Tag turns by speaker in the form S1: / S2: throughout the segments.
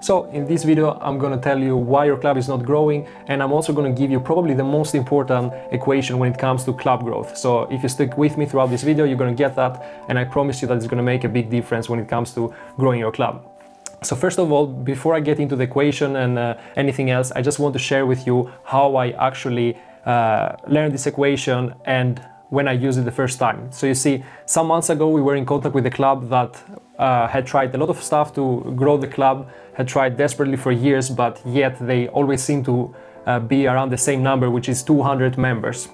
S1: So in this video, I'm going to tell you why your club is not growing, and I'm also going to give you probably the most important equation when it comes to club growth. So if you stick with me throughout this video, you're going to get that, and I promise you that it's going to make a big difference when it comes to growing your club. So first of all, before I get into the equation and anything else, I just want to share with you how I actually learned this equation and when I used it the first time. So you see, some months ago we were in contact with a club that had tried a lot of stuff to grow the club, had tried desperately for years, but yet they always seem to be around the same number, which is 200 members.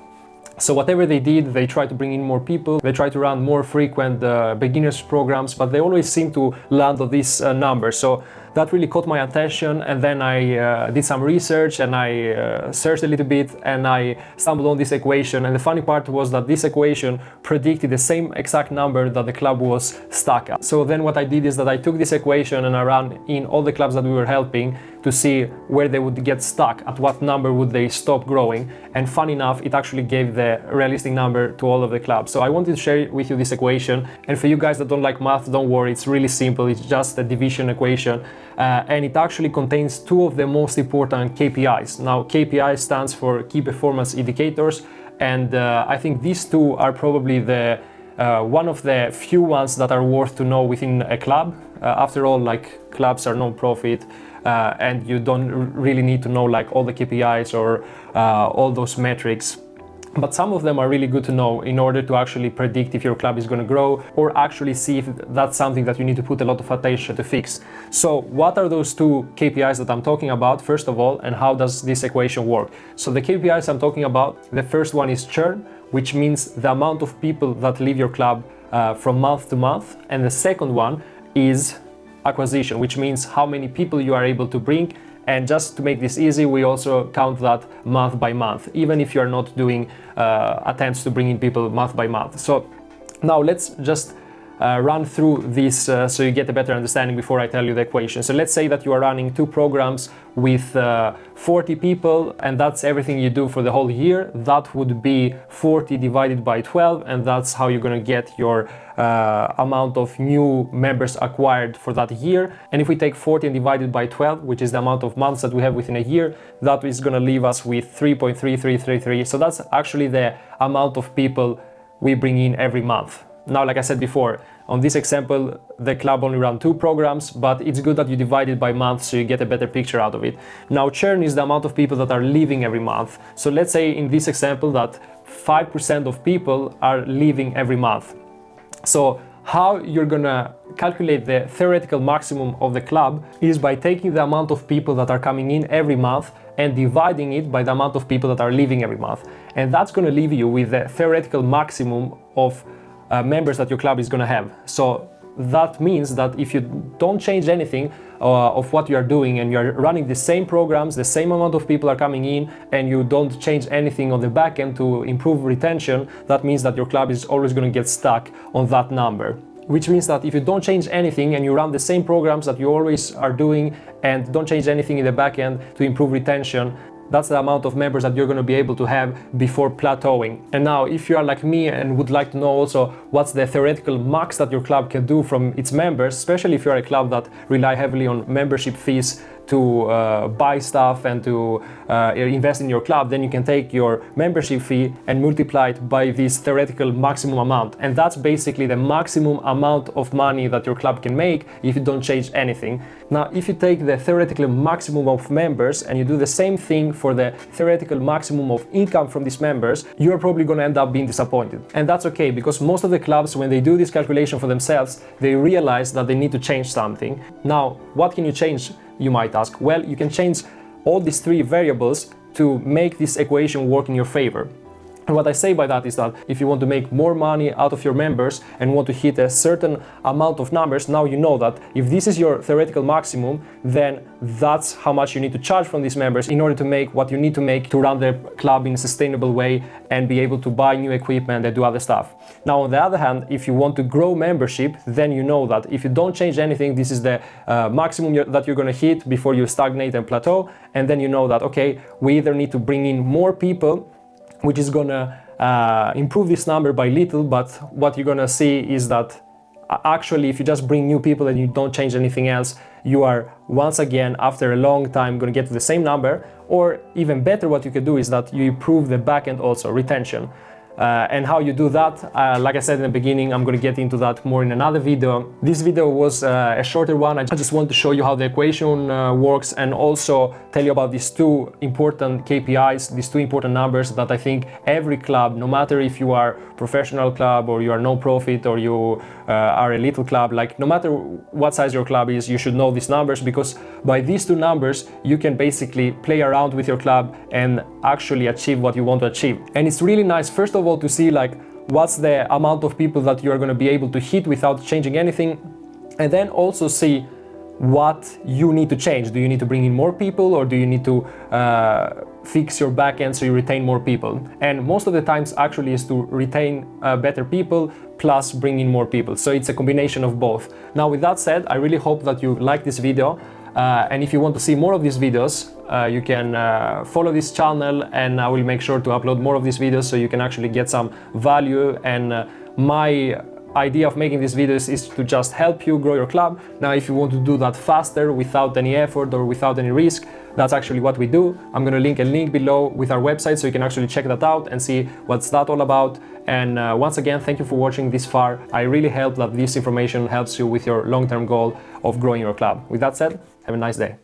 S1: So whatever they did, they tried to bring in more people, they tried to run more frequent beginners programs, but they always seem to land on this number. So that really caught my attention, and then I did some research and I searched a little bit and I stumbled on this equation. And the funny part was that this equation predicted the same exact number that the club was stuck at. So then what I did is that I took this equation and I ran in all the clubs that we were helping to see where they would get stuck, at what number would they stop growing. And funny enough, it actually gave the realistic number to all of the clubs. So I wanted to share with you this equation. And for you guys that don't like math, don't worry, it's really simple. It's just a division equation. And it actually contains two of the most important KPIs. Now, KPI stands for key performance indicators, and I think these two are probably the one of the few ones that are worth to know within a club. After all, like, clubs are non-profit, and you don't really need to know like all the KPIs or all those metrics. But some of them are really good to know in order to actually predict if your club is going to grow, or actually see if that's something that you need to put a lot of attention to fix. So what are those two KPIs that I'm talking about, first of all, and how does this equation work? So the KPIs I'm talking about, the first one is churn, which means the amount of people that leave your club from month to month. And the second one is acquisition, which means how many people you are able to bring. And just to make this easy, we also count that month by month, even if you are not doing attempts to bring in people month by month. So now let's just run through this so you get a better understanding before I tell you the equation. So let's say that you are running two programs with 40 people, and that's everything you do for the whole year. That would be 40 divided by 12, and that's how you're going to get your amount of new members acquired for that year. And if we take 40 and divide it by 12, which is the amount of months that we have within a year, that is going to leave us with 3.3333. So that's actually the amount of people we bring in every month. Now, like I said before, on this example, the club only ran two programs, but it's good that you divide it by month so you get a better picture out of it. Now, churn is the amount of people that are leaving every month. So let's say in this example that 5% of people are leaving every month. So how you're gonna calculate the theoretical maximum of the club is by taking the amount of people that are coming in every month and dividing it by the amount of people that are leaving every month. And that's gonna leave you with the theoretical maximum of members that your club is going to have. So that means that if you don't change anything of what you are doing, and you're running the same programs, the same amount of people are coming in, and you don't change anything on the back end to improve retention, that means that your club is always going to get stuck on that number. Which means that if you don't change anything and you run the same programs that you always are doing and don't change anything in the back end to improve retention, that's the amount of members that you're going to be able to have before plateauing. And now, if you are like me and would like to know also what's the theoretical max that your club can do from its members, especially if you're a club that rely heavily on membership fees to buy stuff and to invest in your club, then you can take your membership fee and multiply it by this theoretical maximum amount. And that's basically the maximum amount of money that your club can make if you don't change anything. Now, if you take the theoretical maximum of members and you do the same thing for the theoretical maximum of income from these members, you're probably going to end up being disappointed. And that's okay, because most of the clubs, when they do this calculation for themselves, they realize that they need to change something. Now, what can you change, you might ask? Well, you can change all these three variables to make this equation work in your favor. And what I say by that is that if you want to make more money out of your members and want to hit a certain amount of numbers, now you know that if this is your theoretical maximum, then that's how much you need to charge from these members in order to make what you need to make to run the club in a sustainable way and be able to buy new equipment and do other stuff. Now, on the other hand, if you want to grow membership, then you know that if you don't change anything, this is the maximum that you're going to hit before you stagnate and plateau. And then you know that, okay, we either need to bring in more people, which is gonna improve this number by little, but what you're gonna see is that actually if you just bring new people and you don't change anything else, you are once again, after a long time, going to get to the same number. Or even better, what you can do is that you improve the backend also, retention. And how you do that, like I said in the beginning, I'm going to get into that more in another video. This video was a shorter one. I just want to show you how the equation works, and also tell you about these two important KPIs, these two important numbers that I think every club, no matter if you are professional club or you are non-profit or you are a little club, like no matter what size your club is, you should know these numbers, because by these two numbers you can basically play around with your club and actually achieve what you want to achieve. And it's really nice, first of all, to see like what's the amount of people that you are going to be able to hit without changing anything, and then also see what you need to change. Do you need to bring in more people, or do you need to fix your backend so you retain more people? And most of the times actually is to retain better people plus bring in more people. So it's a combination of both. Now, with that said, I really hope that you like this video. And if you want to see more of these videos, you can follow this channel, and I will make sure to upload more of these videos so you can actually get some value. And my idea of making these videos is to just help you grow your club. Now, if you want to do that faster without any effort or without any risk, that's actually what we do. I'm going to link a link below with our website so you can actually check that out and see what's that all about. And once again, thank you for watching this far. I really hope that this information helps you with your long-term goal of growing your club. With that said, have a nice day.